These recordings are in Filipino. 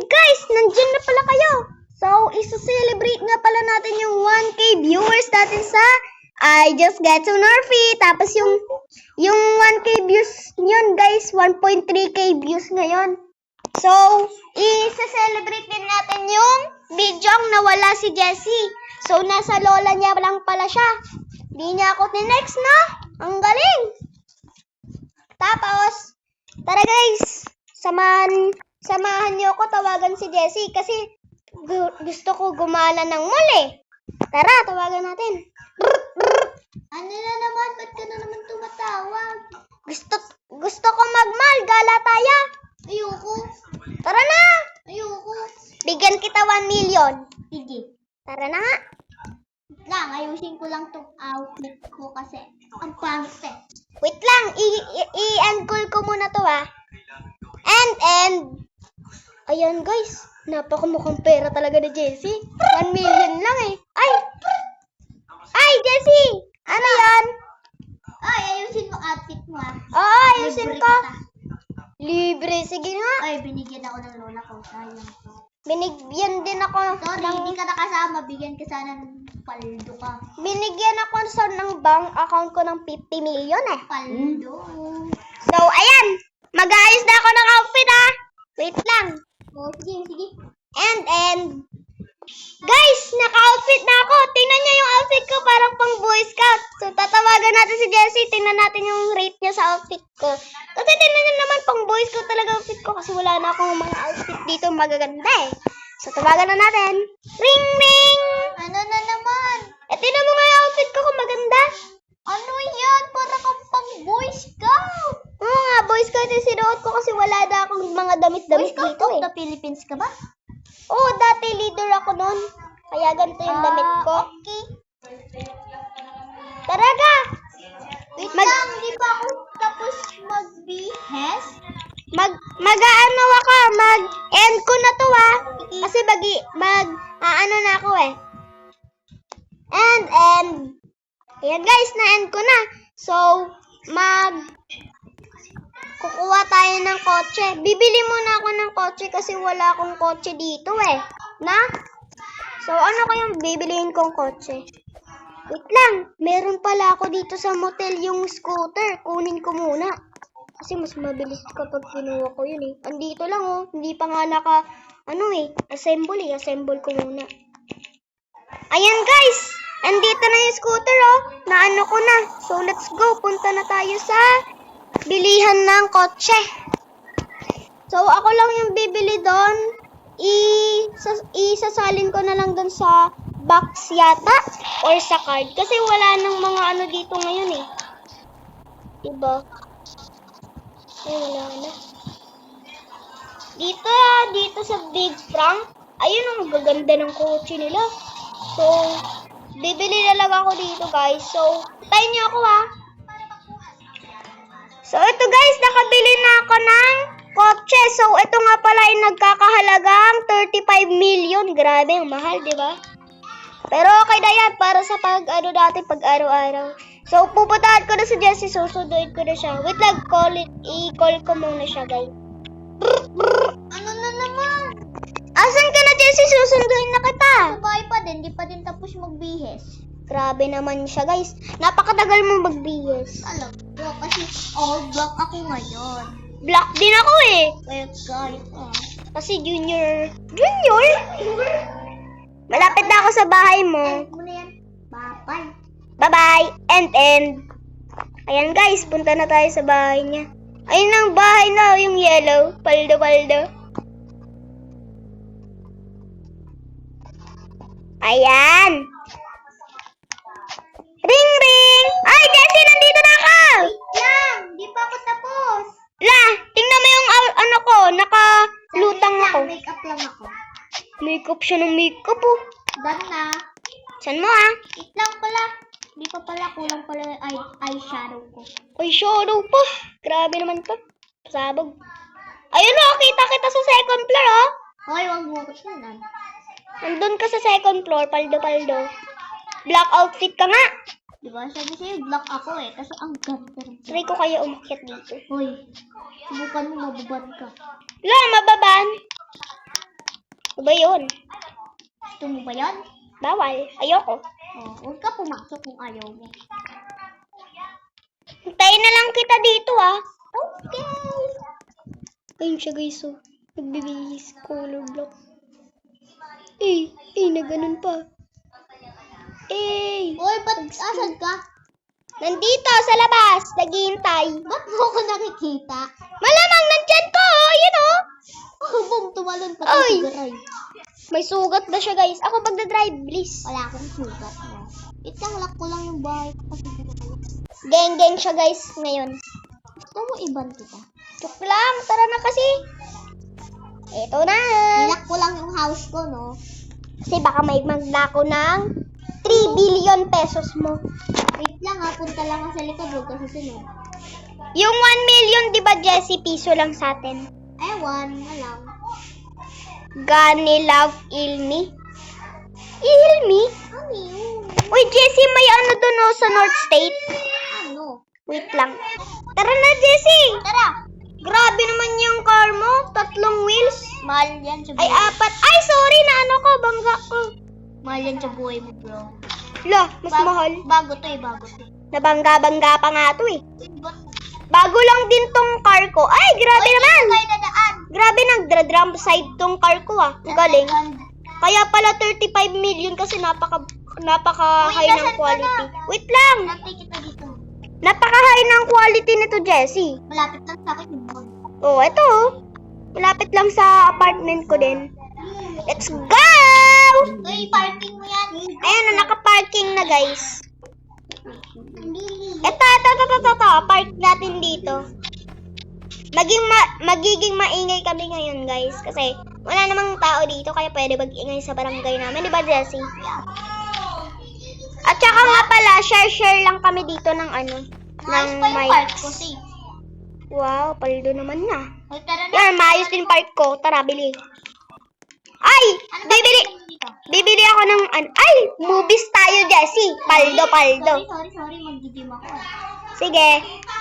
guys, nandiyan na pala kayo. So, isa-celebrate nga pala natin yung 1K viewers natin sa I Just Get to Nerfy. Tapos yung 1K views yun guys, 1.3K views ngayon. So, isa-celebrate din natin yung video ang nawala si Jessie. So, nasa lola niya lang pala siya. Di niya ako tinext na. Ang galing. Tapos, tara guys, samahan niyo ako tawagan si Jessie kasi gusto ko gumala ng muli. Tara, tawagan natin. Ano na naman? Ba't ka na naman tumatawag? Gusto ko magmal, gala tayo. Ayoko. Tara na. Ayoko. Bigyan kita 1 million. Sige. Tara na nga. Lang, ayusin ko lang tong outfit ko kasi ang pangit eh. Wait lang, i-end call ko muna to And, ayan guys, napakamukhang pera talaga ni Jessie. 1 million lang eh. Ay Jessie! Ano yan? Ay, ayusin mo outfit mo ah. Oo, ayusin Libre ko. kita. Libre, sige nga. Ay, binigyan ako ng lola ko. Sayang ko. Binigyan din ako Sorry, hindi ka nakasama. Bigyan ka sana ng paldo ka. Binigyan ako ng bank account ko ng 50 million eh. Paldo. So, ayan. Mag-aayos na ako ng outfit Wait lang. Oh, sige, sige. And, guys, naka-outfit na ako. Tingnan niyo yung outfit ko, parang pang Boy Scout. So, tatawagan natin si Jessie. Tingnan natin yung rate niya sa outfit ko. Kasi tingnan niyo naman, pang Boy Scout talaga outfit ko kasi wala na akong mga outfit dito magaganda eh. So, tawagan na natin. Ring, ring! Ano na naman? Tingnan mo nga yung outfit ko kung maganda. Ano yan? Para kang pang Boy Scout. Oo nga, Boy Scout yung sinuot ko kasi wala na akong mga Boy damit-damit Scout dito of eh. the Philippines ka ba? Oo, dati leader ako nun. Kaya ganito yung damit ko. Okay. Tara ka! Wait lang, di pa ako tapos magbihes? Mag-ano ako, mag-end ko na to Kasi ano na ako eh. And, ayan guys, na-end ko na. So, kukuha tayo ng kotse. Bibili muna ako ng kotse kasi wala akong kotse dito eh. So, ano kayang bibiliin kong kotse? Wait lang, meron pala ako dito sa motel yung scooter. Kunin ko muna. Kasi mas mabilis kapag kinuha ko yun eh. Andito lang hindi pa nga assemble ko muna. Ayan guys, andito na yung scooter naano ko na. So let's go, punta na tayo sa bilihan ng kotse. So ako lang yung bibili doon. Isasalin ko na lang doon sa box yata or sa card. Kasi wala nang mga ano dito ngayon eh. Diba? Wala na. Dito sa Big Frank, ayun ang gaganda ng kotse nila. So, bibili na lang ako dito guys. So, tayo niyo ako So, ito guys, nakabili na ako ng kotse. So, ito nga pala ay nagkakahalagang 35 million. Grabe, ang mahal, di ba? Pero okay na yan para sa pag araw-araw. So, pupuntahan ko na si Jessie. Susunduin ko na siya. Wait lang, i-call ko muna siya, guys. Ano na naman? Asan ka na, Jessie? Susunduin na kita. Sabay pa din, di pa din tapos magbihes. Grabe naman siya, guys. Napakatagal mo magbihis. Alam ko, kasi all black ako ngayon. Black din ako eh. Kaya kahit Kasi junior. Junior? Malapit na ako sa bahay mo. Ano na yan? Bye-bye. Bye-bye. And. Ayan guys, punta na tayo sa bahay niya. Ayun ang bahay na, yung yellow. Paldo. Ayan. Ring, ring. Ay, Jessie, nandito na ako. Wait lang, di pa ako tapos. Tingnan mo yung nakalutang ako. Makeup lang ako. Makeup siya ng makeup Done na. Saan mo Wait lang pala. Di pa pala, kulang pala yung eyeshadow ko. Ay, shadow pa. Grabe naman to. Pasabog. Ayun kita kita sa second floor Hoy, wag mo ko siya. Nandun ka sa second floor, paldo. Black outfit ka nga. Diba? Sabi sa'yo, black ako eh. Kasi ang ganda. Try ko kaya umakyat dito. Hoy, subukan mo, mababan ka. Mababan. Ano ba yun? Gusto mo ba yan? Bawal. Ayoko. Oh, huwag ka pumasok kung ayaw mo. Hintayin na lang kita dito, ah. Okay. Ayun siya, guys, oh. Nagbibihis color block. Na ganun pa. Uy, ba't asan ka? Nandito, sa labas. Naghihintay. Ba't mo ko nakikita? Malamang nandyan ko, oh. Yun, oh. Oh, bum, tumalon pa Oy! tayo garay. May sugat na siya, guys. Ako magdadrive, please. Wala akong sugat mo. Lock ko lang yung bahay ko kasi Geng-geng siya, guys, ngayon. gusto mo iban kita. Joke lang. Tara na kasi. Ito na. Nilock ko lang yung house ko, no? Kasi baka may magnako ng 3 billion pesos mo. Wait lang ha, punta lang ako sa likod, huwag ka susunod. Yung 1 million, di ba, Jessie, piso lang sa atin? Ewan, alam. Gani love Ilmi. Ilmi? Ano yun? Uy, Jessie, may ano doon, oh, sa North State. Ano? Wait lang. Tara na, Jessie. Tara! Grabe naman yung car mo. 3 wheels. Mahal yan sa Ay, buhay. 4. Ay, sorry na ano ko, bangga ko. Mahal yan sa buhay mo, bro. La, mas mahal. Bago to. Nabangga-bangga pa nga to, eh. Ba't? Bago lang din tong car ko. Ay, grabe naman. Kayo dadaan. Grabe, nagdra-drum side tong car ko, ah. Ang galing. Kaya pala 35 million kasi napaka-high Uy, ng nasaan ka quality. na? Wait lang. Nantay kita dito. Napaka-high ng quality nito, Jessie. Malapit lang sa akin yung bag. Oh, ito, oh. Malapit lang sa apartment ko din. Let's go! Uy, parking mo yan. Ayan na, naka-parking na, guys. Lili. Ito. Park natin dito. Magiging maingay kami ngayon, guys. Kasi wala namang tao dito, kaya pwede mag-ingay sa barangay namin. Di ba, Jessie? At saka nga pala, share lang kami dito ng ano. Ayos Ng pa yung park mics. ko, safe. Wow, paldo naman na. Uy, tara na. Yan, maayos din park ko. Tara, bili. Ay! Ano ba Bibili! pinili mo dito? Bibili ako ng ay! Movies tayo, Jessie. Paldo. Sorry. Mag-gym ako. Sige.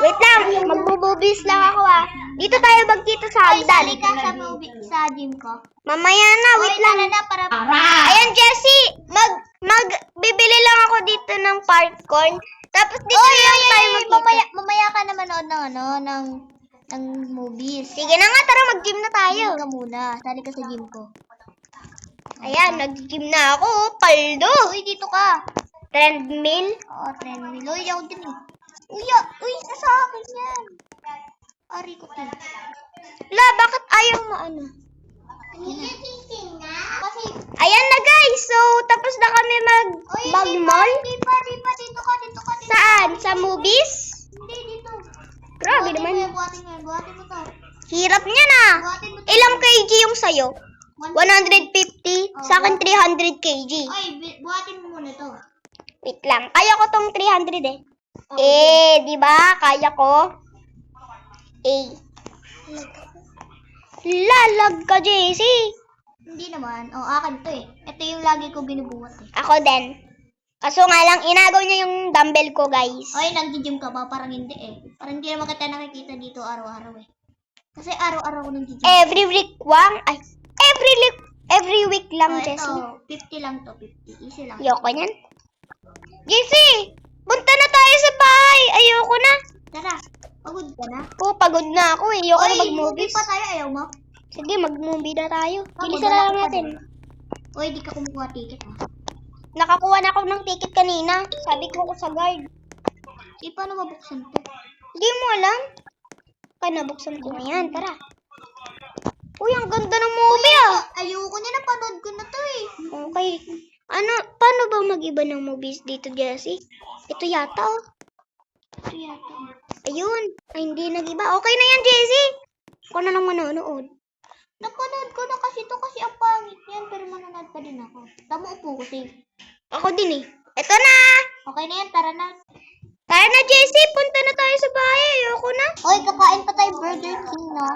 Wait lang. Magbo-movies lang ako, ah. Dito tayo magkita sa Uy, sali hagdan. ka sa gym ko. Mamaya na, wait Uy, lang. tara na para... Ayan, Jessie. Bibili lang ako dito ng popcorn. Tapos dito lang tayo magkita. Mamaya ka na manood ng movies. Sige na nga, tara mag-gym na tayo. Gym ka muna. Sali ka sa gym ko. Ayan, nag-gym na ako. Paldo. Uy, dito ka. Treadmill. Oo, treadmill. Uy, ako din eh. Uy, sa akin yan. Ari ko din. La, bakit ayaw mo ano? Kasi, Ayan na, guys. So, tapos na kami mag-mall. Di pa. Dito ka. Saan? Sa movies? Hindi, dito. Grabe naman. Buhatin mo to. Hirap niya na. Buhatin mo to. Ilang kg yung sayo? 150. Sa akin, 300 kg. Ay, buhatin mo muna to. Wait lang. Kaya ko tong 300 eh. Oh, Di ba? Kaya ko. Lalag ka, Jessie. Hindi naman. Akin to eh. Ito yung lagi ko binubuhat eh. Ako din. Kaso nga lang, inagaw niya yung dumbbell ko, guys. Oy, nag-gym ka ba? Parang hindi eh. Parang hindi naman kita nakikita dito araw-araw eh. Kasi araw-araw ko nag-gym. Every week every week lang, Jessie. Ito, 50 lang to. 50. Easy lang. Ayoko niyan. Jessie, punta na tayo sa bahay. Ayoko na. Tara, pagod ka na? Pagod na ako eh. Ayoko na Movie mag-movies. pa tayo. Ayaw mo? Sige, mag-movie na tayo. Pagod Bilisan na lang ka natin. Oy, di ka kumukuha ticket ha? Nakakuha na ako ng ticket kanina. Sabi ko sa guard. Paano mabuksan to? Hindi mo alam. Kaya nabuksan ko na yan. Tara. Uy, ang ganda ng movie ah. Ayoko na, napanood ko na to eh. Okay. Paano ba mag-iba ng movies dito, Jessie? Ito yata oh. Ito yata. Ayun. Ay, hindi nag-iba. Okay na yan, Jessie. Ako na lang manonood. Napanood ko na kasi to kasi ang pangit yan. Pero manonood pa din ako. Tama, upo ko safe. Ako din eh. Ito na. Okay na yan, tara na. Tara na, Jessie. Punta na tayo sa bahay. Ayoko na. Oy, kakain pa tayo Burger King, no?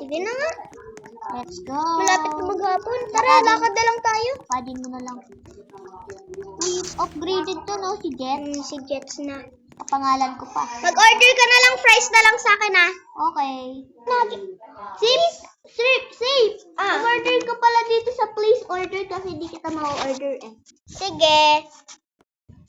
Sige na nga. Let's go. Malapit na maghapon. Tara, lakad na lang tayo. Padin mo na lang. Uy, upgraded to, no? Si Jet. Si Jets na. Kapangalan ko pa. Mag-order ka na lang, fries na lang sa akin, ah. Okay. Safe! Order ka pala dito sa please order kasi hindi kita ma-order eh. Sige.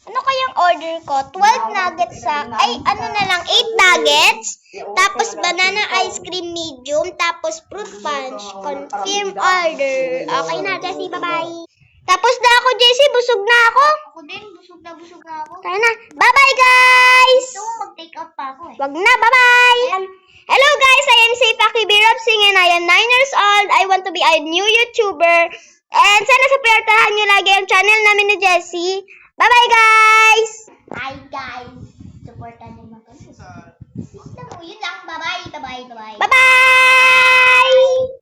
Ano kayang order ko? 12 nuggets sa... Ay, ano na lang, 8 nuggets. Tapos banana ice cream medium. Tapos fruit punch. Confirm order. Okay na, Jessie. Bye-bye. Tapos na ako, Jessie. Busog na ako. Ako din, busog na ako. Tara na. Bye-bye, guys! Gusto mo mag-take out pa ako eh. Wag na. Bye-bye! Hello, guys. I am Safe Aki B. Robsing and I am 9 years old. I want to be a new YouTuber. And sana supportahan nyo lagi ang channel namin ni Jessie. Bye-bye, guys! Hi guys! Supportan naman kami. Yun lang. Bye-bye. Bye-bye!